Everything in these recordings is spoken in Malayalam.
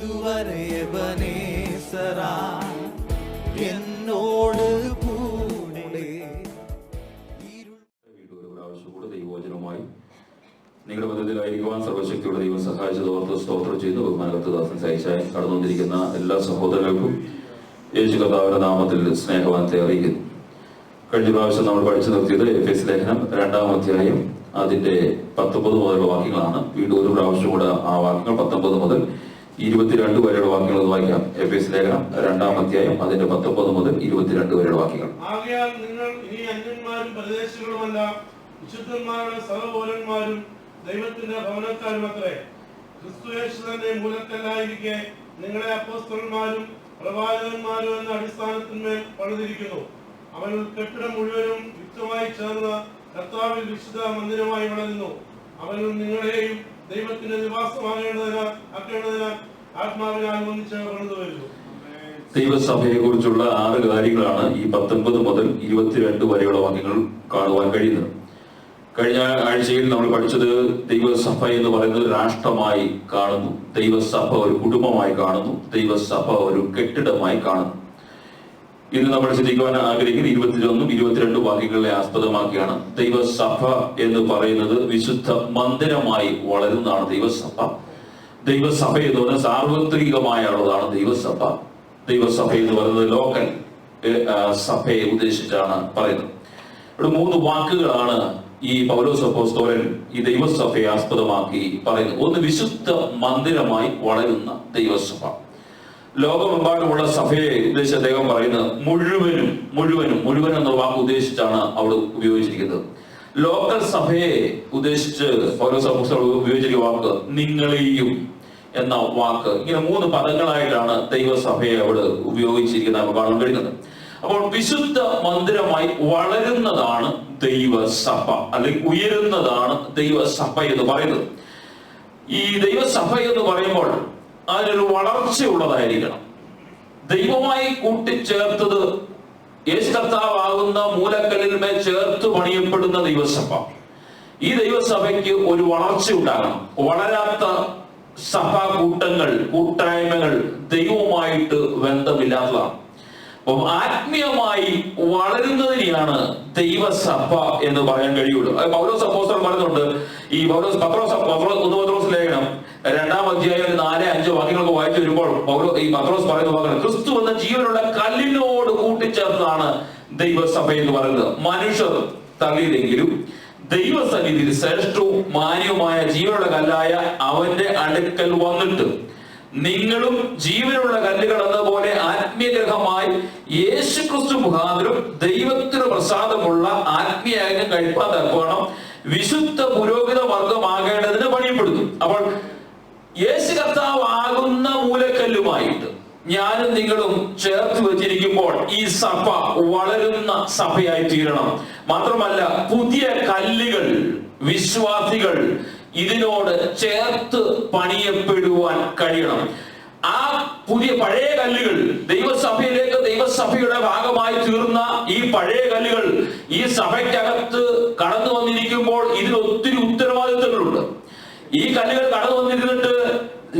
ഇതുവരെ എബനേസറാ എന്നോട് കൂടെ. ദൈവവചനവുമായി നിങ്ങളുടെ മധ്യത്തിലായിരിക്കുവാൻ സർവശക്തിയുടെ ദൈവം സഹായിച്ചത് ഓർത്ത് സ്തോത്രം ചെയ്തു. ബഹുമാനകർത്തദാസൻ സഹിച്ചായി കടന്നു വന്നിരിക്കുന്ന എല്ലാ സഹോദരങ്ങൾക്കും യേശു കർത്താവിന്റെ നാമത്തിൽ സ്നേഹവാനത്തെ അറിയിക്കുന്നു. കഴിഞ്ഞ പ്രാവശ്യം നമ്മൾ പഠിച്ചു നിർത്തിയത് എഫേസ്യ ലേഖനം 2-ാം അധ്യായം അതിന്റെ 19 മുതലുള്ള വാക്യങ്ങളാണ്. വീണ്ടും ഒരു പ്രാവശ്യം കൂടെ ആ വാക്യങ്ങൾ 19 മുതൽ 22 വരെയുള്ള വാക്യങ്ങൾ വായിക്കാം. എഫേസ്യ ലേഖനം 2-ാം അധ്യായം അതിന്റെ 19 മുതൽ 22 വരെയുള്ള വാക്യങ്ങൾ. ആകയാൽ നിങ്ങൾ ഇനി അന്യന്മാരും പരദേശികളുമല്ല, വിശുദ്ധന്മാരുടെ സഹോദരന്മാരും ദൈവത്തിന്റെ ഭവനക്കാരുമത്രേ. ക്രിസ്തുയേശു തന്നെ മൂലക്കല്ലായിരിക്കെ നിങ്ങളെ അപ്പോസ്തലന്മാരും പ്രവാചകന്മാരും എന്ന അടിസ്ഥാനത്തിന്മേൽ പണിതിരിക്കുന്നു. അവൻ കെട്ടിടം മുഴുവനും യുക്തമായി ചേർന്ന് കർത്താവിൽ വിശുദ്ധ മന്ദിരമായി വളരുന്നു. അവനും നിങ്ങളെയും ദൈവത്തിന്റെ നിവാസമാകേണ്ടതിന് ആത്മാവിനാൽ ഒന്നിച്ച് പണിതു വരുന്നു. ദൈവസഭയെ കുറിച്ചുള്ള 6 കാര്യങ്ങളാണ് ഈ 19 മുതൽ 22 വരെയുള്ള വാക്യങ്ങൾ കാണുവാൻ കഴിയുന്നത്. കഴിഞ്ഞ ആഴ്ചയിൽ നമ്മൾ പഠിച്ചത് ദൈവസഭ എന്ന് പറയുന്നത് രാഷ്ട്രമായി കാണുന്നു, ദൈവസഭ ഒരു കുടുംബമായി കാണുന്നു, ദൈവസഭ ഒരു കെട്ടിടമായി കാണുന്നു. ഇന്ന് നമ്മൾ ചിന്തിക്കുവാൻ ആഗ്രഹിക്കുന്ന 21, 22 വാക്യങ്ങളെ ആസ്പദമാക്കിയാണ്. ദൈവസഭ എന്ന് പറയുന്നത് വിശുദ്ധ മന്ദിരമായി വളരുന്നതാണ് ദൈവസഭ. ദൈവസഭ എന്ന് പറയുന്നത് സാർവത്രികമായുള്ളതാണ് ദൈവസഭ. ദൈവസഭ എന്ന് പറയുന്നത് ലോക്കൽ സഭയെ ഉദ്ദേശിച്ചാണ് പറയുന്നത്. ഇവിടെ 3 വാക്കുകളാണ് ഈ പൗലോസ് അപ്പോസ്തലൻ ഈ ദൈവസഭയെ ആസ്പദമാക്കി പറയുന്നത്. ഒന്ന്, വിശുദ്ധ മന്ദിരമായി വളരുന്ന ദൈവസഭ. ലോകമെമ്പാടുമുള്ള സഭയെ ഉദ്ദേശിച്ച് അദ്ദേഹം പറയുന്നത് മുഴുവൻ എന്ന വാക്ക് ഉദ്ദേശിച്ചാണ് അവിടെ ഉപയോഗിച്ചിരിക്കുന്നത്. ലോക്കൽ സഭയെ ഉദ്ദേശിച്ച് പൗലോസ് അപ്പോസ്തലൻ ഉപയോഗിച്ചിരിക്കുന്ന വാക്ക് നിങ്ങളെയും എന്ന വാക്ക്. ഇങ്ങനെ 3 പദങ്ങളായിട്ടാണ് ദൈവസഭയെ അവിടെ ഉപയോഗിച്ചിരിക്കുന്നത് നമുക്ക് കാണാൻ കഴിയുന്നത്. അപ്പോൾ വിശുദ്ധ മന്ദിരമായി വളരുന്നതാണ് ദൈവസഭ, അല്ലെങ്കിൽ ഉയരുന്നതാണ് ദൈവസഭ എന്ന് പറയുന്നത്. ഈ ദൈവസഭ എന്ന് പറയുമ്പോൾ അതിനൊരു വളർച്ചയുള്ളതായിരിക്കണം. ദൈവമായി കൂട്ടിച്ചേർത്തത് യേശു കർത്താവാകുന്ന മൂലക്കല്ലിന്മേൽ ചേർത്ത് പണിയപ്പെടുന്ന ദൈവസഭ. ഈ ദൈവസഭയ്ക്ക് ഒരു വളർച്ച ഉണ്ടാകണം. വളരാത്ത സഭാ കൂട്ടായ്മകൾ ദൈവവുമായിട്ട് ബന്ധമില്ലാത്തതാണ്. അപ്പം ആത്മീയമായി വളരുന്നതിനെയാണ് ദൈവസഭ എന്ന് പറയാൻ കഴിയുള്ളൂ. പൗലോസ് അപ്പോസ്തലൻ പറയുന്നുണ്ട്. ഈ പത്രോസ് ലേഖനം 2-ാം അധ്യായം 4-5 വാക്യങ്ങൾക്ക് വായിച്ചു വരുമ്പോൾ ഈ പത്രോസ് പറയുന്ന വാക്കാണ് ക്രിസ്തു എന്ന ജീവനുള്ള കല്ലിനോട് കൂട്ടിച്ചേർന്നതാണ് ദൈവസഭ എന്ന് പറയുന്നത്. മനുഷ്യർ തള്ളിയില്ലെങ്കിലും ദൈവസന്നിധിയിൽ ശ്രേഷ്ഠവും മാന്യവുമായ ജീവനുള്ള കല്ലായ അവന്റെ അടുക്കൽ വന്നിട്ട് നിങ്ങളും ജീവനുള്ള കല്ലുകൾ എന്നപോലെ ആത്മീയഗ്രഹമായി യേശു ക്രിസ്തു മുഖാന്തരം ദൈവത്തിന് പ്രസാദമുള്ള ആത്മീയയജ്ഞം കഴിപ്പാൻ തക്കവണ്ണം വിശുദ്ധ പുരോഹിത വർഗമാകേണ്ടതിന് പണിയപ്പെടുന്നു. അപ്പോൾ യേശു കർത്താവ് ആകുന്ന മൂലക്കല്ലുമായിട്ട് ഞാനും നിങ്ങളും ചേർത്ത് വെച്ചിരിക്കുമ്പോൾ ഈ സഭ വളരുന്ന സഭയായി തീരണം. മാത്രമല്ല പുതിയ കല്ലുകൾ, വിശ്വാസികൾ ഇതിനോട് ചേർത്ത് പണിയപ്പെടുവാൻ കഴിയണം. ആ പഴയ കല്ലുകൾ ദൈവസഭയിലേക്ക് ദൈവസഭയുടെ ഭാഗമായി തീർന്ന ഈ പഴയ കല്ലുകൾ ഈ സഭയ്ക്കകത്ത് കടന്നു വന്നിരിക്കുമ്പോൾ ഇതിന് ഒത്തിരി ഉത്തരവാദിത്തങ്ങളുണ്ട്. ഈ കല്ലുകൾ കടന്നു വന്നിരുന്നിട്ട്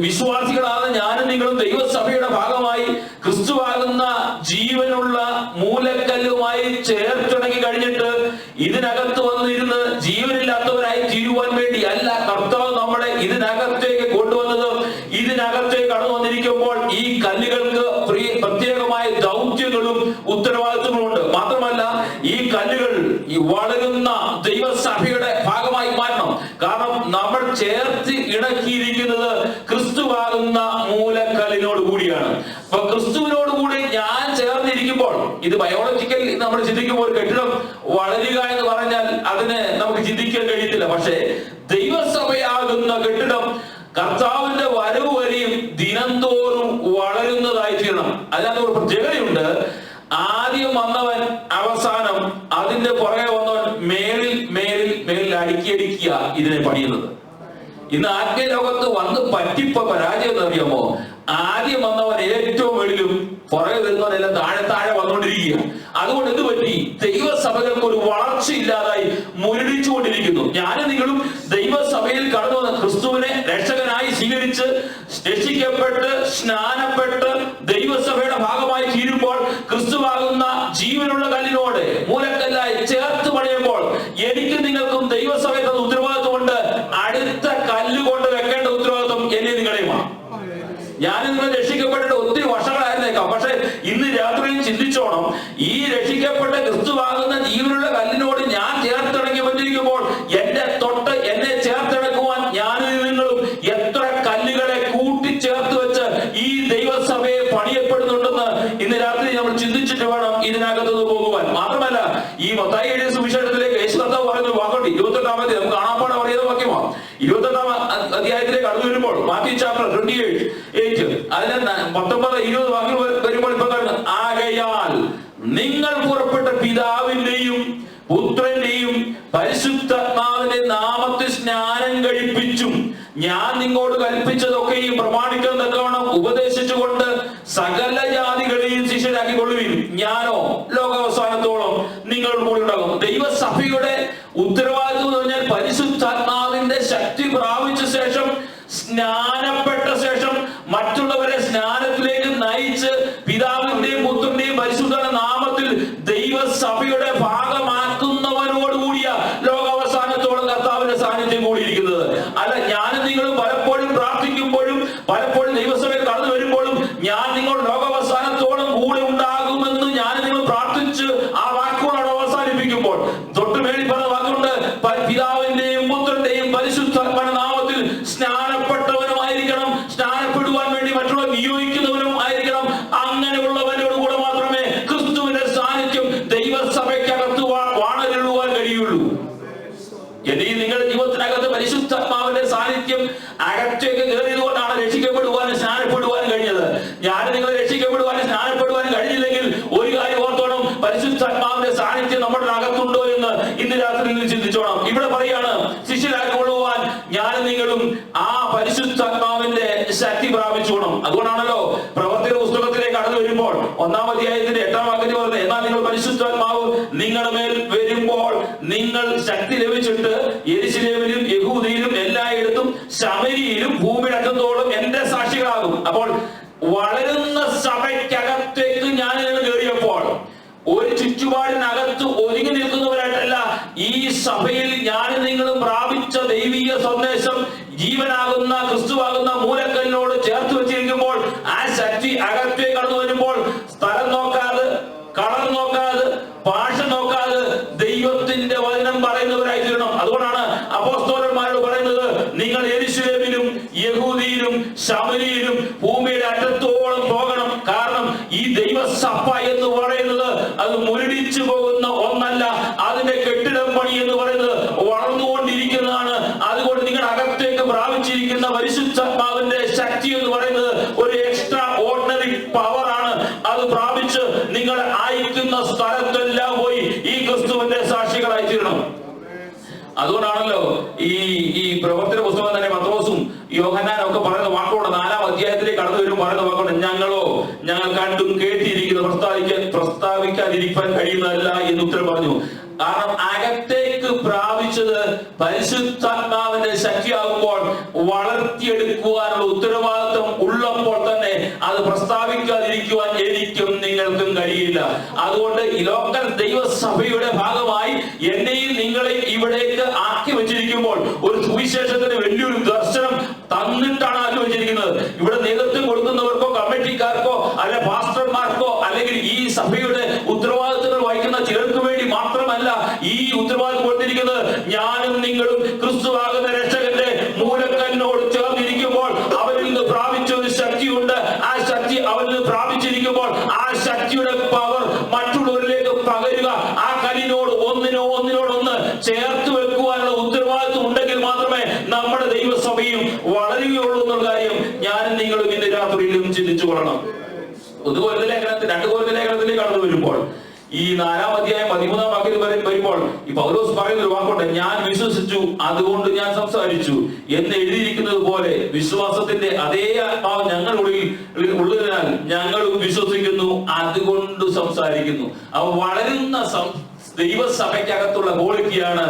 വിശ്വാസികളാണ് ഞാനും നിങ്ങളും ദൈവസഭയുടെ ഭാഗമായി ക്രിസ്തുവാകുന്ന ജീവനുള്ള മൂലക്കല്ലുമായി ചേർത്തിണങ്ങി കഴിഞ്ഞിട്ട് ഇതിനകത്ത് വന്നിരുന്ന് ജീവനില്ലാത്തവരായി തീരുവാൻ വേണ്ടി അല്ല കർത്താവ് നമ്മളെ ഇതിനകത്തേക്ക് കൊണ്ടുവന്നത്. ഇതിനകത്തേക്ക് കടന്നു വന്നിരിക്കുമ്പോൾ ഈ കല്ലുകൾക്ക് പ്രത്യേകമായ ദൗത്യങ്ങളും ഉത്തരവാദിത്വങ്ങളും ഉണ്ട്. മാത്രമല്ല ഈ കല്ലുകൾ ഈ വളരുന്ന ദൈവസഭയുടെ ഭാഗമായി മാറ്റണം. കാരണം നമ്മൾ ചേർത്ത് ഇണക്കിയിരിക്കുന്നത് ക്രിസ്തുവാകുന്ന മൂലക്കല്ലിനോട് കൂടിയാണ്. അപ്പൊ ക്രിസ്തുവിനോട് കൂടി ഞാൻ ചേർന്നിരിക്കുമ്പോൾ ഇത് ബയോളജിക്കൽ നമ്മൾ ചിന്തിക്കുമ്പോൾ ഒരു കെട്ടിടം വളരുക എന്ന് പറഞ്ഞാൽ അതിന് നമുക്ക് ചിന്തിക്കാൻ കഴിയത്തില്ല. പക്ഷേ ദൈവസഭയാകുന്ന കെട്ടിടം കർത്താവിന്റെ വരവ് വരെയും ദിനംതോറും വളരുന്നതായി തീരണം. അതിനകത്ത് ഒരു പ്രത്യേകതയുണ്ട്. ആദ്യം വന്നവൻ അവസാനം അതിന്റെ പുറകെ വന്നവൻ മേലിൽ അടുക്കിയടിക്കുക ഇതിനെ പണിയുന്നത്. ഇന്ന് ആത്മീയ ലോകത്ത് വന്ന് പരാജയം എന്ന് അറിയാമോ? ആദ്യം വന്നവൻ ഏറ്റവും വെളിയിലും പുറകെ വരുന്നവനെല്ലാം താഴെ വന്നുകൊണ്ടിരിക്കുക. അതുകൊണ്ട് എന്ത് പറ്റി? ദൈവസഭകൾക്ക് ഒരു വളർച്ചയില്ലാതായി മുരടിച്ചുകൊണ്ടിരിക്കുന്നു. ഞാനും നിങ്ങളും ദൈവസഭയിൽ കടന്നു വന്ന ക്രിസ്തുവിനെ രക്ഷകനായി സ്വീകരിച്ച് രക്ഷിക്കപ്പെട്ട് സ്നാനപ്പെട്ട് ദൈവസഭയുടെ ഭാഗമായി തീരുമ്പോൾ ക്രിസ്തുവാകുന്ന ജീവനുള്ള കല്ലിനോട് മൂലക്കല്ലായി ചേർത്ത് പണിയുമ്പോൾ എനിക്ക് നിങ്ങൾക്കും ദൈവസഭയുടെ ഉത്തരവാദിത്വമുണ്ട്. അടുത്ത കല്ലുകൊണ്ട് വെക്കേണ്ട ഉത്തരവാദിത്വം എന്നെ നിങ്ങളെയുമാണ്. ഞാൻ നിങ്ങൾ രക്ഷിക്കപ്പെട്ടിട്ട് ഒത്തിരി വർഷങ്ങളായിരുന്നേക്കാം, പക്ഷെ ഇന്ന് രാത്രിയും ചിന്തിച്ചോണം, ഈ രക്ഷിക്കപ്പെട്ട ക്രിസ്തുവാകുന്ന ജീവനുള്ള കല്ലിനോട് ഞാൻ ചേർത്തിണങ്ങിക്കൊണ്ടിരിക്കുമ്പോൾ എന്നെ ചേർത്തിണക്കുവാൻ ഞാനും നിങ്ങളും എത്ര കല്ലുകളെ കൂട്ടിച്ചേർത്ത് വെച്ച് ഈ ദൈവസഭയെ പണിയപ്പെടുന്നുണ്ടെന്ന് ഇന്ന് രാത്രി നമ്മൾ ചിന്തിച്ചിട്ട് വേണം ഇതിനകത്തുനിന്ന് പോകുവാൻ. മാത്രമല്ല, ഈ മത്തായി എഴുതിയ സുവിശേഷത്തിലേക്ക് യേശു കർത്താവ് പറയുന്ന വാക്കുണ്ട്. 28-ാമത്തെ നമുക്ക് കാണാപ്പാടെ പറയുന്ന വാക്യമാണ്. 28-ാം അധ്യായത്തിലേക്ക് കടന്നു വരുമ്പോൾ മാത്യു ചാപ്റ്റർ 28 അതിന് 19-20 വാക്യം വരുമ്പോൾ ഇപ്പൊ കാണുന്നു, ആകയാൽ നിങ്ങൾ പുറപ്പെട്ട പിതാവിന്റെയും പുത്രന്റെയും പരിശുദ്ധാത്മാവിന്റെ നാമത്തിൽ സ്നാനം കഴിപ്പിച്ചും ഞാൻ നിങ്ങളോട് കൽപ്പിച്ചതൊക്കെയും പ്രമാണിക്കാൻ തക്കവണ്ണം ഉപദേശിച്ചുകൊണ്ട് സകല ജാതികളെയും ശിഷ്യരാക്കിക്കൊള്ളുവിൻ. ഞാനോ ലോകാവസാനത്തോളം നിങ്ങളുടെ കൂടെ ഉണ്ടാകും. ദൈവസഭയുടെ ഉത്തരവാദിത്വം എന്ന് പറഞ്ഞാൽ പരിശുദ്ധാത്മാവിന്റെ ശക്തി പ്രാപിച്ച ശേഷം, സ്നാനപ്പെട്ട ശേഷം മറ്റുള്ളവരെ സ്നാനത്തിലേക്ക് നയിച്ച് പിതാവിന്റെയും പുത്രന്റെയും പരിശുദ്ധ നാമത്തിൽ ദൈവസഭയുടെ ഭാഗമാക്കുന്നവരോടുകൂടിയ ലോകാവസാനത്തോളം കർത്താവിന്റെ സാന്നിധ്യം കൂടിയിരിക്കുന്നത്. അല്ല, ഞാനും നിങ്ങളും പലപ്പോഴും പ്രാർത്ഥിക്കുമ്പോഴും പലപ്പോഴും ദൈവസഭയിൽ കടന്നു വരുമ്പോഴും ഞാൻ നിങ്ങൾ ലോകാവസാനത്തോളം കൂടെ ഉണ്ടാകുമെന്ന് ഞാൻ നിങ്ങൾ പ്രാർത്ഥിച്ച് ആ വാക്കുകളോട് അവസാനിപ്പിക്കുമ്പോൾ തൊട്ടുമേടി പറഞ്ഞ വാക്കുണ്ട്, പിതാവിന്റെയും പുത്രന്റെയും പരിശുദ്ധാത്മാവിന്റെ നാമത്തിൽ സ്നാനപ്പെട്ടവനുമായിരിക്കണം, സ്നാനപ്പെടുവാൻ വേണ്ടി മറ്റുള്ളവർ നിയോഗിക്കുന്നവരും ആയിരിക്കണം. അങ്ങനെയുള്ളവരോട് കൂടെ മാത്രമേ ക്രിസ്തുവിന്റെ സാന്നിധ്യം ദൈവസഭയ്ക്കകത്ത് വാണരുളുവാൻ കഴിയുള്ളൂ. എന്തെങ്കിലും നിങ്ങളുടെ ജീവിതത്തിനകത്ത് പരിശുദ്ധാത്മാവിന്റെ സാന്നിധ്യം അകത്തേക്ക് കയറിയതുകൊണ്ടാണ് രക്ഷിക്കപ്പെടുവാനും സ്നാനപ്പെടുവാനും കഴിഞ്ഞത്. ഞാൻ നിങ്ങൾ രക്ഷിക്കപ്പെടുവാനും സ്നാനപ്പെടുവാനും കഴിഞ്ഞില്ലെങ്കിൽ ഒരു കാര്യം ഓർത്തോണം, പരിശുദ്ധാത്മാവിന്റെ സാന്നിധ്യം നമ്മുടെ അകത്തുണ്ടോ എന്ന് ഇന്ന് രാത്രി നിങ്ങൾ ചിന്തിച്ചോണം. ഇവിടെ പറയാണ്, ശിഷ്യരാക്കൊള്ളുവാൻ ഞാനും നിങ്ങളും ആ പരിശുദ്ധാത്മാവിന്റെ ശക്തി പ്രാപിച്ചോണം. അതുകൊണ്ടാണല്ലോ പ്രവർത്തിയുടെ പുസ്തകത്തിലേക്ക് കടന്നു വരുമ്പോൾ 1-ാം അധ്യായത്തിന്റെ 8-ാം വാക്യത്തിൽ പറഞ്ഞത്, എന്നാൽ നിങ്ങൾ പരിശുദ്ധാത്മാവ് നിങ്ങളുടെ മേൽ വരുമ്പോൾ നിങ്ങൾ ശക്തി ലഭിച്ചിട്ട് യെരൂശലേമിലും യഹൂദയിലും എല്ലായിടത്തും ശമരിയിലും ഭൂമിയുടെ അറ്റത്തോളം എന്റെ സാക്ഷികളാകും. അപ്പോൾ വളരുന്ന സഭയ്ക്കകത്തേക്ക് ഞാൻ കയറിയപ്പോൾ ഒരു ചുറ്റുപാടിനകത്ത് ഒരുങ്ങി നിൽക്കുന്നവരായിട്ടല്ല, ഈ സഭയിൽ ഞാനും നിങ്ങളും പ്രാപിച്ച ദൈവീയ സന്ദേശം ജീവനാകുന്ന ക്രിസ്തുവാകുന്ന മൂലക്കല്ലിനോട് ചേർത്ത് വെച്ചിരിക്കുമ്പോൾ ആ ശക്തി അകത്തേക്ക് കടന്നു വരുമ്പോൾ സ്ഥലം നോക്കാതെ, കളർ നോക്കാതെ, ഭാഷ നോക്കാതെ ദൈവത്തിന്റെ വചനം പറയുന്നവരായി തീരണം. അതുകൊണ്ടാണ് അപ്പോസ്തലന്മാരോട് പറയുന്നത്, നിങ്ങൾ യെരൂശലേമിലും യഹൂദിയിലും ശമരിയിലും ഭൂമിയുടെ അറ്റത്തോളം പോകണം. കാരണം ഈ ദൈവസഭ എന്ന് പറയുന്നത് അത് മുരടിച്ചു പോകുന്ന ഒന്നല്ല, അതിന്റെ കെട്ടിടം പണി എന്ന് പറയുന്നത് വളർന്നുകൊണ്ടിരിക്കുന്നതാണ്. അതുകൊണ്ട് നിങ്ങളുടെ അകത്തേക്ക് പ്രാപിച്ചിരിക്കുന്ന പരിശുദ്ധാത്മാവിന്റെ ശക്തി എന്ന് പറയുന്നത് ഒരു എക്സ്ട്രാ ഓർഡിനറി പവർ ആണ്. അത് പ്രാപിച്ച് നിങ്ങൾ അയക്കുന്ന സ്ഥലത്തെല്ലാം പോയി ഈ ക്രിസ്തുവിന്റെ സാക്ഷികളായി തീരണം. അതുകൊണ്ടാണല്ലോ ഈ പ്രവർത്തന പുസ്തകം തന്നെ പത്രോസും യോഹന്നാനും ഒക്കെ പറയുന്ന വാക്കുകൊണ്ട് 4-ാം അധ്യായത്തിലേക്ക് കടന്നു വരും പറയുന്ന വാക്കുകൊണ്ട്, ഞങ്ങൾ കണ്ടും കേട്ടിരിക്കുന്ന പ്രസ്താവിക്കാതിരിക്കാൻ കഴിയുന്നതല്ല എന്ന് ഉത്തരം പറഞ്ഞു. കാരണം അകത്തേക്ക് പ്രാപിച്ചത് പരിശുദ്ധാത്മാവിന്റെ ശക്തിയാകുമ്പോൾ വളർത്തിയെടുക്കുവാനുള്ള ഉത്തരവാദിത്വം ഉള്ളപ്പോൾ തന്നെ അത് പ്രസ്താവിക്കാതിരിക്കുവാൻ എനിക്കും നിങ്ങൾക്കും കഴിയില്ല. അതുകൊണ്ട് ഈ ലോക്കൽ ദൈവസഭയുടെ ഭാഗമായി എന്നെയും നിങ്ങളെയും ഇവിടേക്ക് ആക്കി വെച്ചിരിക്കുമ്പോൾ ഒരു സുവിശേഷത്തിന് വലിയൊരു ദർശനം തന്നിട്ടാണ് ആക്കി വെച്ചിരിക്കുന്നത്. ഇവിടെ നേതൃത്വം കൊടുക്കുന്നവർക്കോ കമ്മിറ്റിക്കാർക്കോ അല്ലെ പാസ്റ്റർമാർക്കോ അല്ലെങ്കിൽ ഈ സഭയുടെ ഉത്തരവാദിത്തങ്ങൾ വഹിക്കുന്ന ചിലർക്ക് വേണ്ടി മാത്രമല്ല ഈ ഉത്തരവാദിത്വം കൊടുത്തിരിക്കുന്നത്. ഞാനും നിങ്ങളും ക്രിസ്തുവാകുന്ന രക്ഷകന്റെ മൂലക്കല്ലിനോട് ചേർന്നിരിക്കുമ്പോൾ അവരിൽ നിന്ന് പ്രാപിച്ച ഒരു ശക്തിയുണ്ട്. ആ ശക്തി അവരിൽ നിന്ന് പ്രാപിച്ചിരിക്കുമ്പോൾ ആ ശക്തിയുടെ പവർ മറ്റുള്ളവരിലേക്ക് പകരുക, ആ കല്ലിനോട് ഒന്നിനോടൊന്ന് ചേർത്ത് വെക്കുവാനുള്ള ഉത്തരവാദിത്വം ഉണ്ടെങ്കിൽ മാത്രമേ നമ്മുടെ ദൈവസഭയും വളരുകയുള്ളൂ എന്നുള്ള കാര്യം ഞാനും നിങ്ങളും ഇന്ന് രാത്രിയിലും ചിന്തിച്ചു കൊള്ളണം. 2 കൊരിന്ത്യർ ലേഖനത്തിലേക്ക് കടന്നു വരുമ്പോൾ ഈ 4-ാം അധ്യായം 13-ാം വാക്യത്തിൽ വരുമ്പോൾ ഈ പൗലോസ് പറയുന്ന ഒരു വാക്കുണ്ട്, ഞാൻ വിശ്വസിച്ചു അതുകൊണ്ട് ഞാൻ സംസാരിച്ചു എന്ന് എഴുതിയിരിക്കുന്നത് പോലെ വിശ്വാസത്തിന്റെ അതേ ആത്മാവ് ഞങ്ങളുള്ളിൽ ഉള്ളതിനാൽ ഞങ്ങളും വിശ്വസിക്കുന്നു അതുകൊണ്ട് സംസാരിക്കുന്നു. അവ വളരുന്ന ദൈവസഭയ്ക്കകത്തുള്ള ക്വാളിറ്റിയാണ്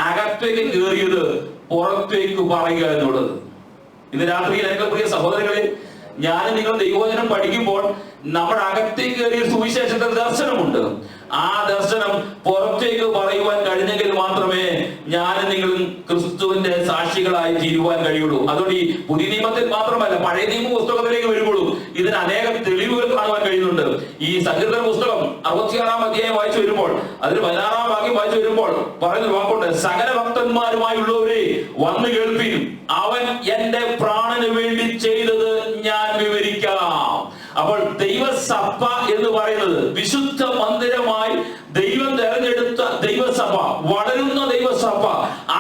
അകത്തേക്ക് കയറിയത് പുറത്തേക്ക് പറയുക എന്നുള്ളത്. ഇന്ന് രാത്രിയിൽ എനിക്ക് പ്രിയ സഹോദരങ്ങളെ, ഞാൻ നിങ്ങൾ ദൈവവചനം പഠിക്കുമ്പോൾ നമ്മുടെ അകത്തേക്ക് കയറിയ സുവിശേഷത്തിന്റെ ദർശനമുണ്ട്. ആ ദർശനം പുറത്തേക്ക് പറയുവാൻ കഴിഞ്ഞെങ്കിൽ മാത്രമേ ഞാൻ നിങ്ങളും ക്രിസ്തുവിന്റെ സാക്ഷികളായി തീരുവാൻ കഴിയുള്ളൂ. അതുകൊണ്ട് ഈ പുതിയ നിയമത്തിൽ മാത്രമല്ല, പഴയ നിയമ പുസ്തകത്തിലേക്ക് വരുമ്പോഴും ഇതിന് അനേകം തെളിവുകൾ കാണുവാൻ കഴിയുന്നുണ്ട്. ഈ സങ്കീർത്തന പുസ്തകം 66-ാം അധ്യായം വായിച്ചു വരുമ്പോൾ, അതിൽ 16-ാം വാക്യം വായിച്ചു വരുമ്പോൾ പറയുന്ന വാക്കുണ്ട്, സകല ഭക്തന്മാരുമായുള്ളവരെ വന്നു കേൾപ്പിൻ, അവൻ എന്റെ പ്രാണന് വേണ്ടി ചെയ്തത് ഞാൻ വിവരിക്കാം. അപ്പോൾ ദൈവസഭ എന്ന് പറയുന്നത് വിശുദ്ധ മന്ദിരമായി ദൈവം തെരഞ്ഞെടുത്ത ദൈവസഭ, വളരുന്ന ദൈവസഭ.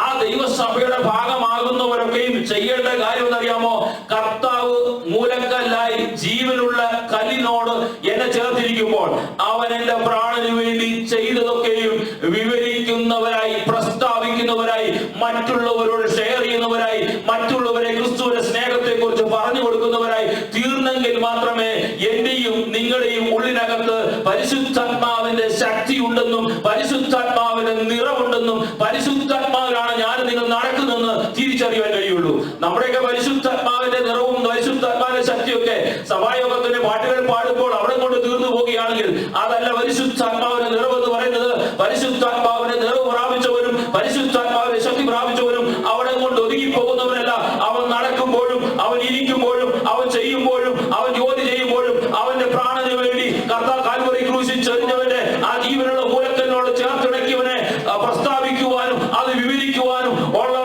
ആ ദൈവസഭയുടെ ഭാഗമാകുന്നവരൊക്കെയും ചെയ്യേണ്ട കാര്യം എന്നറിയാമോ? കർത്താവ് മൂലക്കല്ലായി ജീവനുള്ള കല്ലിനോട് എന്നെ ചേർത്തിരിക്കുമ്പോൾ അവൻ എന്റെ പ്രാണന് വേണ്ടി ചെയ്തതൊക്കെയും വിവരിക്കുന്നവരായി, പ്രസ്താവിക്കുന്നവരായി, മറ്റുള്ളവരോട് ഷെയർ ചെയ്യുന്നവരായി, മറ്റുള്ളവരെ ക്രിസ്തുവിന്റെ സ്നേഹത്തെ കുറിച്ച് പറഞ്ഞു കൊടുക്കുന്നവരായി തീർന്നെങ്കിൽ മാത്രമേ എന്റെയും നിങ്ങളുടെയും ഉള്ളിനകത്ത് പരിശുദ്ധാത്മാവിന്റെ ശക്തി ഉണ്ടെന്നും പരിശുദ്ധാത്മാവിന്റെ നിറവുണ്ടെന്നും പരിശുദ്ധാത്മാവിലാണ് ഞാൻ നിങ്ങൾ നടക്കുന്നതെന്ന് തിരിച്ചറിയാൻ കഴിയുള്ളൂ. നമ്മുടെയൊക്കെ പരിശുദ്ധാത്മാവിന്റെ നിറവും പരിശുദ്ധാത്മാവിന്റെ ശക്തിയൊക്കെ സഭായോഗത്തിന്റെ പാട്ടുകൾ പാടുമ്പോൾ അവിടെ കൊണ്ട് തീർന്നു പോവുകയാണെങ്കിൽ അതല്ല പരിശുദ്ധാത്മാവിന്റെ നിറവെന്ന് പറയുന്നത്. പരിശുദ്ധാത്മാവിന്റെ നിറവ് പ്രാപിച്ചവരും പരിശുദ്ധാത്മാവിന്റെ ശക്തി പ്രാപിച്ചവരും അവിടെ കൊണ്ട് ഒതുങ്ങി പോകുന്നവരല്ല. അവൻ നടക്കുമ്പോഴും അവൻ ഇരിക്കുമ്പോഴും അവൻ ചെയ്യുമ്പോഴും അവൻ ജോലി ചെയ്യുമ്പോഴും അവന്റെ പ്രാണന് വേണ്ടി കർത്താവ് കാൽവറി ക്രൂശിൽ ചൊരിഞ്ഞവന്റെ ആ ജീവനുള്ള മൂലക്കലിനോട് ചേർത്തിണക്കിയവനെ പ്രസ്താവിക്കുവാനും അത് വിവരിക്കുവാനും ഉള്ള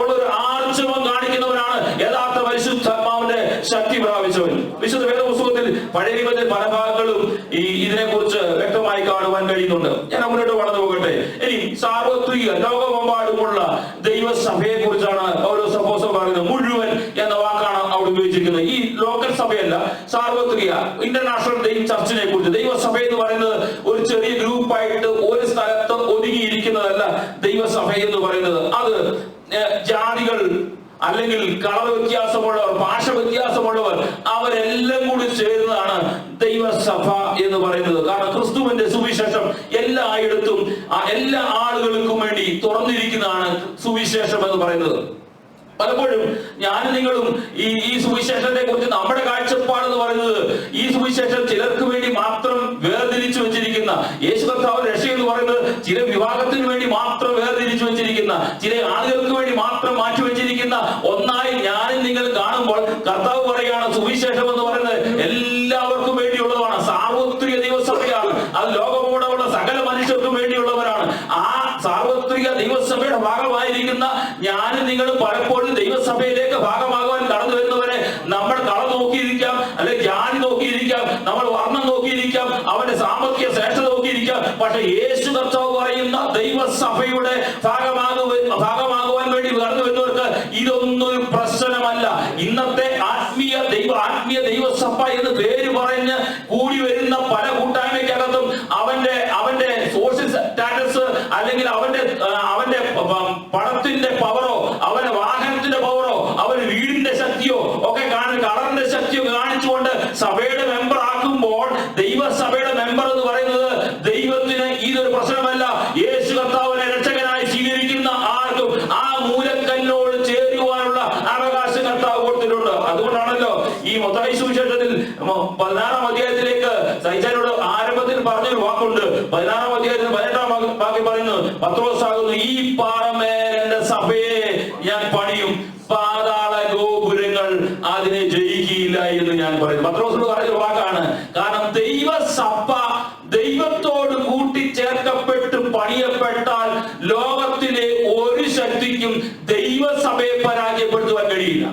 ഒരു ആർജവം കാണിക്കുന്നവനാണ് യഥാർത്ഥ പരിശുദ്ധാത്മാവിന്റെ ശക്തി പ്രാപിച്ചവൻ. വിശുദ്ധ വേദപുസ്തകത്തിൽ പഴയ നിയമത്തിൽ പല ഭാഗങ്ങളും ഇതിനെ കുറിച്ച് വ്യക്തമായി കാണുവാൻ കഴിയുന്നുണ്ട്. ഞാൻ മുന്നോട്ട് വളർന്നു പോകട്ടെ. ഇനി സാർവത്രിക ലോകമെമ്പാടുമുള്ള ദൈവസഭയെ കുറിച്ചാണ് ഓരോ സപ്പോസ് പറയുന്നത്. മുഴുവൻ എന്ന വാക്കാണ് അവിടെ ഉപയോഗിച്ചിരിക്കുന്നത്. ഈ ലോക്കൽ സഭയല്ല, സാർവത്രിക ഇന്റർനാഷണൽ ചർച്ചിനെ കുറിച്ച്. ദൈവസഭ എന്ന് പറയുന്നത് ഒരു ചെറിയ ഗ്രൂപ്പായിട്ട് ഒരു സ്ഥലത്ത് ഒതുങ്ങിയിരിക്കുന്നതല്ല ദൈവസഭ എന്ന് പറയുന്നത്. അത് ജാതികൾ അല്ലെങ്കിൽ കളർ വ്യത്യാസമുള്ളവർ, ഭാഷ വ്യത്യാസമുള്ളവർ, അവരെല്ലാം കൂടി ചേരുന്നതാണ് ദൈവസഭ എന്ന് പറയുന്നത്. കാരണം ക്രിസ്തുവിന്റെ സുവിശേഷം എല്ലായിടത്തും എല്ലാ ആളുകൾക്കും വേണ്ടി തുറന്നിരിക്കുന്നതാണ് സുവിശേഷം എന്ന് പറയുന്നത്. പലപ്പോഴും ഞാൻ നിങ്ങളും ഈ സുവിശേഷത്തെ കുറിച്ച് നമ്മുടെ കാഴ്ചപ്പാട് എന്ന് പറയുന്നത് ഈ സുവിശേഷം ചിലർക്ക് വേണ്ടി മാത്രം വേർതിരിച്ചു വെച്ചിരിക്കുന്ന, യേശു കർത്താവ് രക്ഷ എന്ന് പറയുന്നത് ചില വിഭാഗത്തിന് വേണ്ടി മാത്രം വേർതിരിച്ചു വെച്ചിരിക്കുന്ന, ചില ആളുകൾക്ക് വേണ്ടി മാത്രം മാറ്റി വെച്ചിരിക്കുന്ന ഒന്നായി ഞാനും നിങ്ങൾ കാണുമ്പോൾ കർത്താവ് പറയുകയാണ് സുവിശേഷം എന്ന് പറയുന്നത് എല്ലാവർക്കും വേണ്ടിയുള്ളതാണ്. സാർവത്രിക ദൈവസഭയാണ്. അത് ലോകമൂടെയുള്ള സകല മനുഷ്യർക്കും വേണ്ടിയുള്ളവരാണ്. ആ സാർവത്രിക ദൈവസഭയുടെ ഭാഗമായിരിക്കുന്ന ഞാനും നിങ്ങളും പലപ്പോഴും ദൈവസഭയിലേക്ക് ഭാഗമാകുവാൻ കടന്നു വരുന്നവരെ നമ്മൾ കളർ നോക്കിയിരിക്കാം, അല്ലെങ്കിൽ ജാതി നോക്കിയിരിക്കാം, നമ്മൾ വർണ്ണം നോക്കിയിരിക്കാം, അവന്റെ സാമ്പത്തിക ശ്രേഷ്ഠത നോക്കിയിരിക്കാം. പക്ഷെ യേശു കർത്താവ് പറയുന്ന ദൈവസഭയുടെ ഭാഗമാകുവാൻ വേണ്ടി കടന്നു വരുന്നവർക്ക് ഇതൊന്നും ഒരു പ്രശ്നമല്ല. ഇന്നത്തെ ആത്മീയ ദൈവസഭ എന്ന് പേര് പറഞ്ഞ് കൂടി വരുന്ന പല കൂട്ടായ്മയ്ക്കകത്തും അവന്റെ സോഷ്യൽ സ്റ്റാറ്റസ് അല്ലെങ്കിൽ അവന്റെ പണത്തിന്റെ പവറോ അവന്റെ വാഹനത്തിന്റെ പവറോ അവന്റെ വീടിന്റെ ശക്തിയോ ഒക്കെ കളറിന്റെ ശക്തിയോ കാണിച്ചുകൊണ്ട് സഭയുടെ മെമ്പർ ആക്കുമ്പോൾ ദൈവസഭയുടെ മെമ്പർ എന്ന് പറയുന്നത് ദൈവത്തിന് ഇതൊരു പ്രശ്നമല്ല. യേശു കർത്താവിനെ രക്ഷകനായി സ്വീകരിക്കുന്ന ആർക്കും ആ മൂലക്കല്ലിനോട് ചേരുവാനുള്ള അവകാശം കർത്താവ് കൊടുത്തിട്ടുണ്ട്. അതുകൊണ്ടാണല്ലോ ഈ മത്തായി സുവിശേഷത്തിൽ 16-ാം അധ്യായത്തിലേക്ക് സൈജാനോട് ആരംഭത്തിൽ പറഞ്ഞൊരു വാക്കുണ്ട്. 16-ാം അധ്യായത്തിൽ 18-ാം വാക്യം പറയുന്നത്, പത്രോസാകുന്നു ഈ പാറമേൽ എന്റെ സഭയെ ഞാൻ പണിയും, പാതാള ഗോപുരങ്ങൾ അതിനെ ജയിക്കില്ല എന്ന് ഞാൻ പറയുന്നു. പത്രോസിനോട് പറഞ്ഞൊരു വാക്കാണ്. കാരണം ദൈവസഭ ദൈവത്തോട് കൂട്ടിച്ചേർക്കപ്പെട്ട് പണിയപ്പെട്ടാൽ ലോകത്തിലെ ഒരു ശക്തിക്കും ദൈവസഭയെ പരാജയപ്പെടുത്തുവാൻ കഴിയില്ല.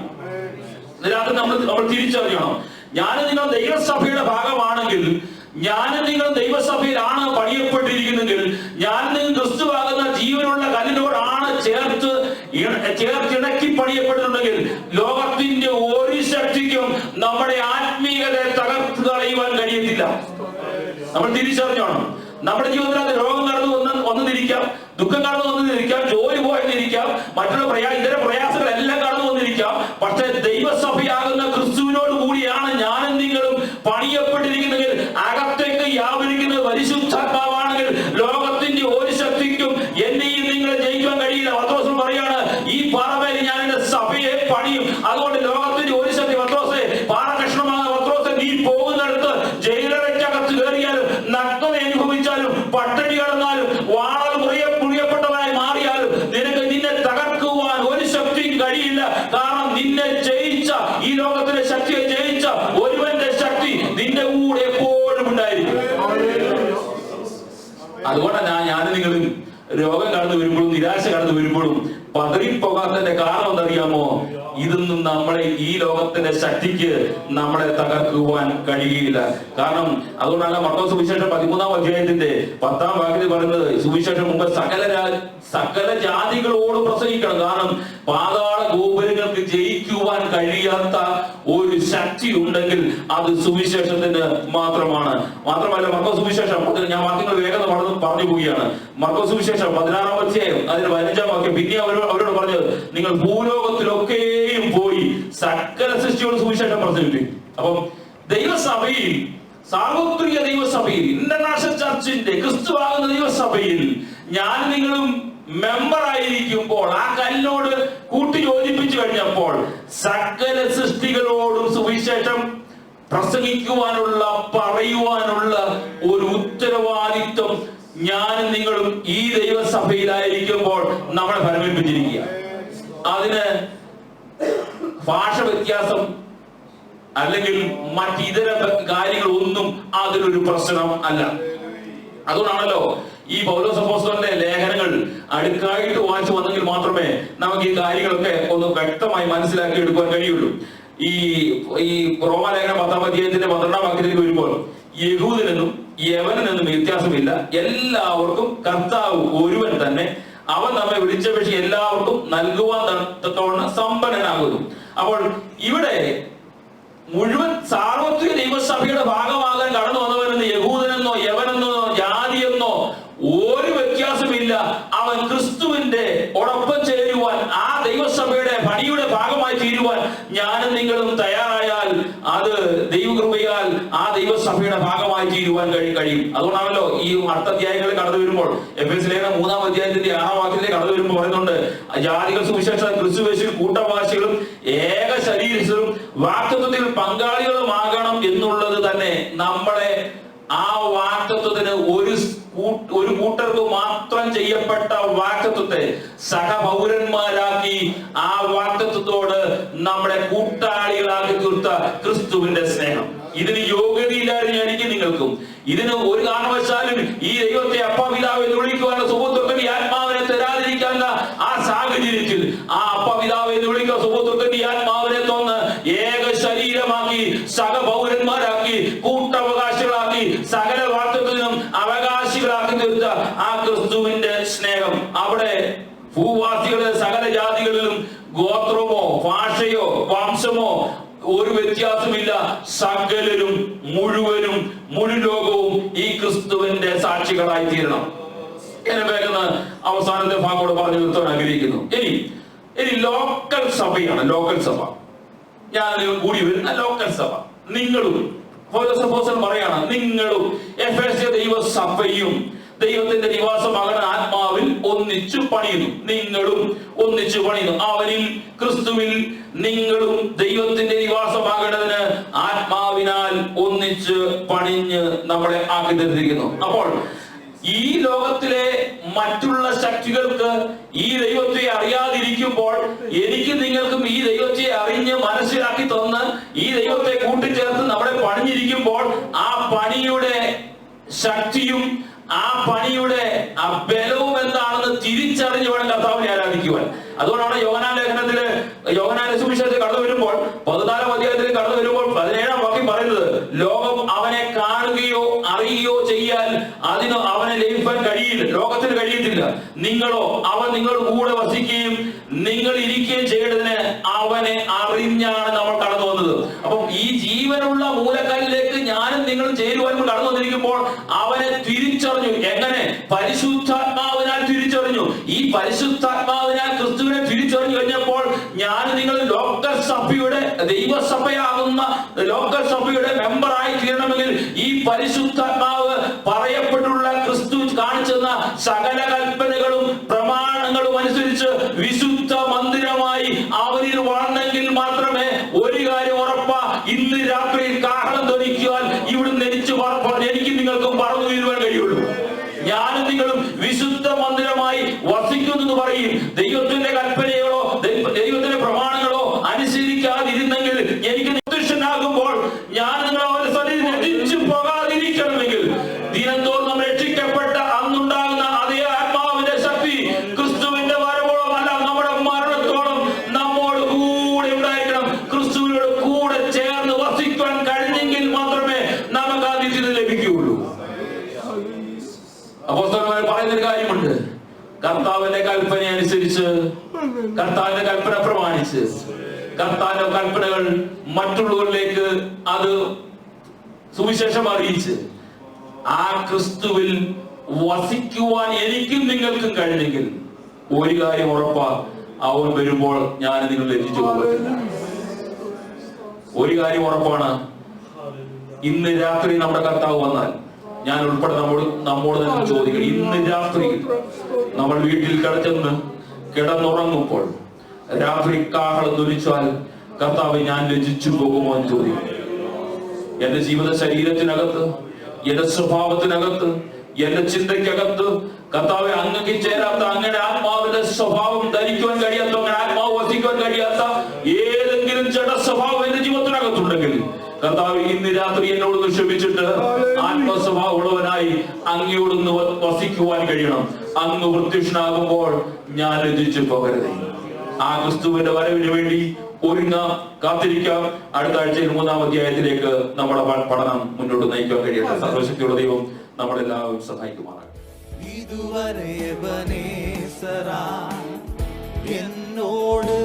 ഇതിനകത്ത് നമ്മൾ തിരിച്ചറിയണം. ഞാനും നിങ്ങൾ ദൈവസഭയുടെ ഭാഗമാണെങ്കിൽ, ഞാനും നിങ്ങൾ ദൈവസഭയിലാണ് പണിയപ്പെട്ടിരിക്കുന്നെങ്കിൽ, ഞാൻ നിങ്ങൾ ക്രിസ്തുവാകുന്ന ജീവനുള്ള കല്ലിനോടാണ് ചേർത്തിണക്കി പണിയപ്പെട്ടിട്ടുണ്ടെങ്കിൽ ലോകത്തിന്റെ ഒരു ശക്തിക്കും നമ്മുടെ ആത്മീയതയെ തകർത്ത് കളയുവാൻ കഴിയത്തില്ല. നമ്മൾ തിരിച്ചറിഞ്ഞോണം. നമ്മുടെ ജീവിതത്തിൽ രോഗം കടന്നു വന്നിരിക്കാം, ദുഃഖം കടന്നു വന്നിരിക്കാം, ജോലി പോയെന്നിരിക്കാം, മറ്റുള്ള ഇതര പ്രയാസങ്ങളെല്ലാം കടന്നു വന്നിരിക്കാം. പക്ഷെ ദൈവസഭയാകുന്ന ക്രിസ്തുവിനോട് കൂടിയാണ് ഞാനും നിങ്ങളും പണിയപ്പെട്ടിരിക്കുന്നെങ്കിൽ, അകത്തേക്ക് വ്യാപരിക്കുന്നത് പരിശുദ്ധാത്മാവാണെങ്കിൽ ലോകത്തിന്റെ ഒരു ശക്തിക്കും എന്നെയും നിങ്ങളെ ജയിക്കാൻ കഴിയില്ല. പത്രോസ് പറയാണ്, ഈ പാറമേൽ ഞാൻ എന്റെ സഭയെ പണിയും. അതുകൊണ്ട് കടന്നു വരുമ്പോഴും പതറിപ്പോകാത്തതിന്റെ കാരണം എന്തറിയാമോ? ഇതൊന്നും നമ്മളെ ഈ ലോകത്തിന്റെ ശക്തിക്ക് നമ്മളെ തകർക്കുവാൻ കഴിയില്ല. കാരണം അതുകൊണ്ടാണ് മർക്കോസ് സുവിശേഷം 13-ാം അധ്യായത്തിന്റെ 10-ാം വാക്യത്തിൽ പറയുന്നത്, സുവിശേഷം മുമ്പ് സകല ജാതികളോട് പ്രസംഗിക്കണം. കാരണം പാതാള ഗോപുരങ്ങൾക്ക് ജയിക്കുവാൻ കഴിയാത്ത ഒരു ശക്തി ഉണ്ടെങ്കിൽ അത് സുവിശേഷത്തിന് മാത്രമാണ്. മാത്രമല്ല മർക്കോസ് സുവിശേഷം, ഞാൻ വാക്യങ്ങൾ വേഗം പറഞ്ഞു പോവുകയാണ്. മർക്കോസ് സുവിശേഷം 16-ാം അധ്യായം അതിന്റെ 15-ാം വാക്യം, പിന്നെ അവരോട് പറഞ്ഞത്, നിങ്ങൾ ഭൂലോകത്തിലൊക്കെയും പോയി സകല സൃഷ്ടിയോട് സുവിശേഷം പ്രസംഗിക്കും. അപ്പം ദൈവസഭയിൽ, സാർവത്രിക ദൈവസഭയിൽ, ഇന്റർനാഷണൽ ചർച്ചിന്റെ ക്രിസ്തുവാകുന്ന ദൈവസഭയിൽ ഞാൻ നിങ്ങളും മെമ്പർ ആയിരിക്കുമ്പോൾ, ആ കല്ലിനോട് കൂട്ടി യോജിപ്പിച്ചു കഴിഞ്ഞപ്പോൾ സകല സൃഷ്ടികളോടും സുവിശേഷം പ്രസംഗിക്കുവാനുള്ള, പറയുവാനുള്ള ഒരു ഉത്തരവാദിത്വം ഞാനും നിങ്ങളും ഈ ദൈവസഭയിലായിരിക്കുമ്പോൾ നമ്മളെ ഫലമേൽപ്പിച്ചിരിക്കുക. അതിന് ഭാഷ വ്യത്യാസം അല്ലെങ്കിൽ മറ്റിതര കാര്യങ്ങളൊന്നും അതിലൊരു പ്രശ്നം അല്ല. അതുകൊണ്ടാണല്ലോ ഈ പൗലോസ് അപ്പോസ്തലന്റെ ലേഖനങ്ങൾ അടുക്കായിട്ട് വായിച്ചു വന്നെങ്കിൽ മാത്രമേ നമുക്ക് ഈ കാര്യങ്ങളൊക്കെ ഒന്ന് വ്യക്തമായി മനസ്സിലാക്കി എടുക്കുവാൻ കഴിയുള്ളൂ. ഈ റോമാലേഖനം 10-ാം അധ്യായത്തിന്റെ 12-ാം വാക്യത്തിലേക്ക് വരുമ്പോൾ, യഹൂദനെന്നും യവനെന്നും വ്യത്യാസമില്ല, എല്ലാവർക്കും കർത്താവ് ഒരുവൻ തന്നെ, അവൻ നമ്മെ വിളിച്ചപേക്ഷ എല്ലാവർക്കും നൽകുവാൻ തക്കവണ്ണം സമ്പന്നനാകുന്നു. അപ്പോൾ ഇവിടെ മുഴുവൻ സാർവത്രിക ദൈവസഭയുടെ ഭാഗമാകാൻ കടന്നു വന്നവനെന്ന് യഹൂദനെന്നോ യവനെന്നോ ജാതിയെന്നോ ഒരു വ്യത്യാസമില്ല. അവൻ ക്രിസ്തുവിന്റെ ഒടൊപ്പം ചേരുവാൻ, ആ ദൈവസഭയുടെ പണിയുടെ ഭാഗമായി തീരുവാൻ ഞാനും നിങ്ങളും തയ്യാറായാൽ അത് ദൈവകൃപയാൽ ആ ദൈവസഭയുടെ ഭാഗമായി തീരുവാൻ കഴിയും. അതുകൊണ്ടാണല്ലോ ഈ അർത്ഥധ്യായങ്ങളിൽ കടന്നു വരുമ്പോൾ, എഫേസ്യ ലേഖനം 3-ാം അധ്യായത്തിന്റെ 6-ാം വാക്യത്തിലേക്ക് കടന്നു വരുമ്പോൾ പറയുന്നുണ്ട്, ജാതികൾ സുവിശേഷം ക്രിസ്തുവേശുവിൽ കൂട്ടവാസികളും ഏക ശരീരത്തിലും വാക്തത്വത്തിൽ പങ്കാളികളുമാകണം എന്നുള്ളത് തന്നെ നമ്മളെ ആ വാക്തത്വത്തിന് ഒരു കൂട്ടർക്ക് മാത്രം ചെയ്യപ്പെട്ട വാക്തത്വത്തെ സഹപൗരന്മാരാക്കി ആ വാക്തത്വത്തോട് നമ്മളെ കൂട്ടാളികളാക്കി തീർത്ത ക്രിസ്തുവിന്റെ സ്നേഹം. ഇതിന് യോഗ്യതയില്ലായിരുന്നു എനിക്ക് നിങ്ങൾക്കും. ഇതിന് ഒരു കാരണവശാലും ഈ ദൈവത്തെ അപ്പാ പിതാവ് എന്ന് വിളിക്കുവാനുള്ള സുബോധത്തിന് ആത്മാവിനെ തരാതിരിക്കാനുള്ള ആ സാഹചര്യത്തിൽ ആ അപ്പാ പിതാവ് എന്ന് വിളിക്കുക സുബോധത്തിന് ആത്മാവിനെ തോന്ന് ഏക ശരീരമാക്കി സഹപൗരന്മാരാക്കി കൂട്ടവകാശികളാക്കി സകല വാക്തത്വത്തിനും അവകാശികളാക്കി തീർത്ത ആ ക്രിസ്തുവിന്റെ സ്നേഹം അവിടെ ഭൂവാസികളെ സകല ജാതികളിലും ഗോത്രമോ ഭാഷയോ വംശമോ ഒരു വ്യത്യാസമില്ല, സകലരും മുഴുവനും മുഴു ലോകവും ഈ ക്രിസ്തുവിന്റെ സാക്ഷികളായി തീരണം. എന്നെ വേഗം അവസാനത്തെ ഭാഗത്തോട് പറഞ്ഞു നിർത്താൻ ആഗ്രഹിക്കുന്നു. ഇനി ലോക്കൽ സഭയാണ്. ലോക്കൽ സഭ, ഞാൻ കൂടി വരുന്ന ലോക്കൽ സഭ. നിങ്ങളും പൗലോസ് അപ്പോസ്തലൻ പറയാണ്, നിങ്ങളും എഫേസ്യ ദൈവസഭയും ദൈവത്തിന്റെ നിവാസമാകുന്ന ആത്മാവിൽ ഒന്നിച്ചു പണിയുന്നു. നിങ്ങളും ഒന്നിച്ചു പണിയുന്നു. അവനിൽ ക്രിസ്തുവിൽ നിങ്ങളും ദൈവത്തിന്റെ നിവാസമാകേണ്ടതിന് ആത്മാവിനാൽ ഒന്നിച്ച് പണിഞ്ഞ് നമ്മളെ ആക്കി തീർത്തിരിക്കുന്നു. അപ്പോൾ ഈ ലോകത്തിലെ മറ്റുള്ള ശക്തികൾക്ക് ഈ ദൈവത്തെ അറിയാതിരിക്കുമ്പോൾ എനിക്ക് നിങ്ങൾക്കും ഈ ദൈവത്തെ അറിഞ്ഞ് മനസ്സിലാക്കി തന്ന് ഈ ദൈവത്തെ കൂട്ടിച്ചേർത്ത് നമ്മളെ പണിഞ്ഞിരിക്കുമ്പോൾ ആ പണിയുടെ ശക്തിയും ആ പണിയുടെ ആ ബലവും എന്താണെന്ന് തിരിച്ചറിഞ്ഞു വേണം കർത്താവിനെ ആരാധിക്കുവാൻ. അതുകൊണ്ടാണ് യോഹന്നാന്റെ സുവിശേഷത്തിൽ കടന്നു വരുമ്പോൾ 14-ാം അധ്യായത്തിൽ കടന്നു വരുമ്പോൾ 17-ാം വാക്യം പറയുന്നത്, ലോകം അവനെ കാണുകയോ അറിയുകയോ ചെയ്യാൻ അതിന് അവനെ ലഭിക്കാൻ കഴിയില്ല, ലോകത്തിന് കഴിയത്തില്ല. നിങ്ങളോ അവൻ നിങ്ങളുടെ കൂടെ വസിക്കുകയും നിങ്ങൾ ഇരിക്കുകയും ചെയ്യേണ്ടതിന് അവനെ അറിഞ്ഞാണ് നമ്മൾ കടന്നു വന്നത്. അപ്പം ഈ ജീവനുള്ള മൂലക്കല്ലിലേക്ക് ഞാനും നിങ്ങളും ചേരുവാൻ കടന്നു വന്നിരിക്കുമ്പോൾ അവനെ തിരിച്ചറിഞ്ഞു. എങ്ങനെ? പരിശുദ്ധാത്മാവിനാൽ തിരിച്ചറിഞ്ഞു. ഈ പരിശുദ്ധാത്മാവിനാൽ ക്രിസ്തുവിനെ തിരിച്ചറിഞ്ഞു കഴിഞ്ഞപ്പോൾ ഞാൻ നിങ്ങൾ ലോക്കൽ സഭയുടെ ദൈവസഭയാകുന്ന ലോക്കൽ സഭയുടെ മെമ്പറായി തീരണമെങ്കിൽ ഈ പരിശുദ്ധാത്മാവ് പറയപ്പെട്ടുള്ള ക്രിസ്തു കാണിച്ചെന്ന സകല കൽപ്പനകളും പ്രമാണങ്ങളും അനുസരിച്ച് വിശുദ്ധ മന്ദിരമായി അവരിൽ വളർന്നെങ്കിൽ മാത്രമേ ഒരു കാര്യം ഉറപ്പാ, ഇന്ന് രാത്രി കാഹളം ധ്വനിക്കുവാൻ ഇവിടുന്ന് എനിക്ക് നിങ്ങൾക്കും പറഞ്ഞു തീരുവാൻ കഴിയുള്ളൂ. ഞാനും നിങ്ങളും വിശുദ്ധ മന്ദിരമായി വസിക്കുന്നു പറയും. ദൈവത്തിന്റെ കൽപ്പനകളോ ദൈവത്തിന്റെ പ്രമാണങ്ങളോ അനുസരിക്കാതിരുന്നെങ്കിൽ എനിക്ക് നിർദ്ദിഷ്ടനാകുമ്പോൾ ഞാൻ നിങ്ങളെ രക്ഷിച്ചു പോകാതിരിക്കണമെങ്കിൽ ദിനംതോറും രക്ഷിക്കപ്പെട്ട അന്നുണ്ടാകുന്ന അതേ ആത്മാവിന്റെ ശക്തി ക്രിസ്തുവിന്റെ വരവ് പ്രമാണിച്ച്, കർത്താവിന്റെ കൽപ്പന പ്രമാണിച്ച്, കർത്താവിന്റെ കൽപ്പനകൾ മറ്റുള്ളവരിലേക്ക് അത് സുവിശേഷം അറിയിച്ച് ആ ക്രിസ്തുവിൽ വസിക്കുവാൻ എനിക്കും നിങ്ങൾക്കും കഴിഞ്ഞെങ്കിൽ ഒരു കാര്യം ഉറപ്പാ, അവൻ വരുമ്പോൾ ഞാൻ നിങ്ങൾ ലഭിച്ചു പോകത്തില്ല. ഒരു കാര്യം ഉറപ്പാണ്, ഇന്ന് രാത്രി നമ്മുടെ കർത്താവ് വന്നാൽ ഞാൻ ഉൾപ്പെടെ നമ്മോട് തന്നെ ചോദിക്കണം, ഇന്ന് രാത്രി നമ്മൾ വീട്ടിൽ കിടന്നുറങ്ങുമ്പോൾ രാത്രി കാഹളം ധ്വനിച്ചാൽ കർത്താവ് ഞാൻ ലജ്ജിച്ചു പോകുമോ എന്ന് ചോദിക്കും. എന്റെ ജീവിത ശരീരത്തിനകത്ത്, എന്റെ സ്വഭാവത്തിനകത്ത്, എന്റെ ചിന്തയ്ക്കകത്ത് കർത്താവെ അങ്ങക്ക് ചേരാത്ത, അങ്ങയുടെ ആത്മാവിന്റെ സ്വഭാവം ധരിക്കുവാൻ കഴിയാത്ത, അങ്ങനെ ആത്മാവ് വസിക്കുവാൻ കഴിയാത്ത ഏതെങ്കിലും ജഡ സ്വഭാവം എന്റെ ജീവിതത്തിനകത്തുണ്ടെങ്കിൽ കർത്താവ് ഇന്ന് രാത്രി എന്നോട് ക്ഷമിച്ചിട്ട് ആത്മസ്വഭാവമുള്ളവനായി അങ്ങയോടൊന്ന് വസിക്കുവാൻ കഴിയണം. അങ്ങ് പ്രത്യക്ഷനാകുമ്പോൾ ഞാൻ ലജ്ജിച്ചു പോകരുത്. ആ ക്രിസ്തുവിന്റെ വരവിന് വേണ്ടി ഒരുങ്ങാം, കാത്തിരിക്കാം. അടുത്ത ആഴ്ചയിൽ 3-ാം അധ്യായത്തിലേക്ക് നമ്മുടെ പഠനം മുന്നോട്ട് നയിക്കാൻ കഴിയട്ടെ. സർവശക്തിയുള്ള ദൈവം നമ്മളെല്ലാവരും സഹായിക്കുമാറാകട്ടെ. ഇതുവരെ എബനേസരാ എന്നോട്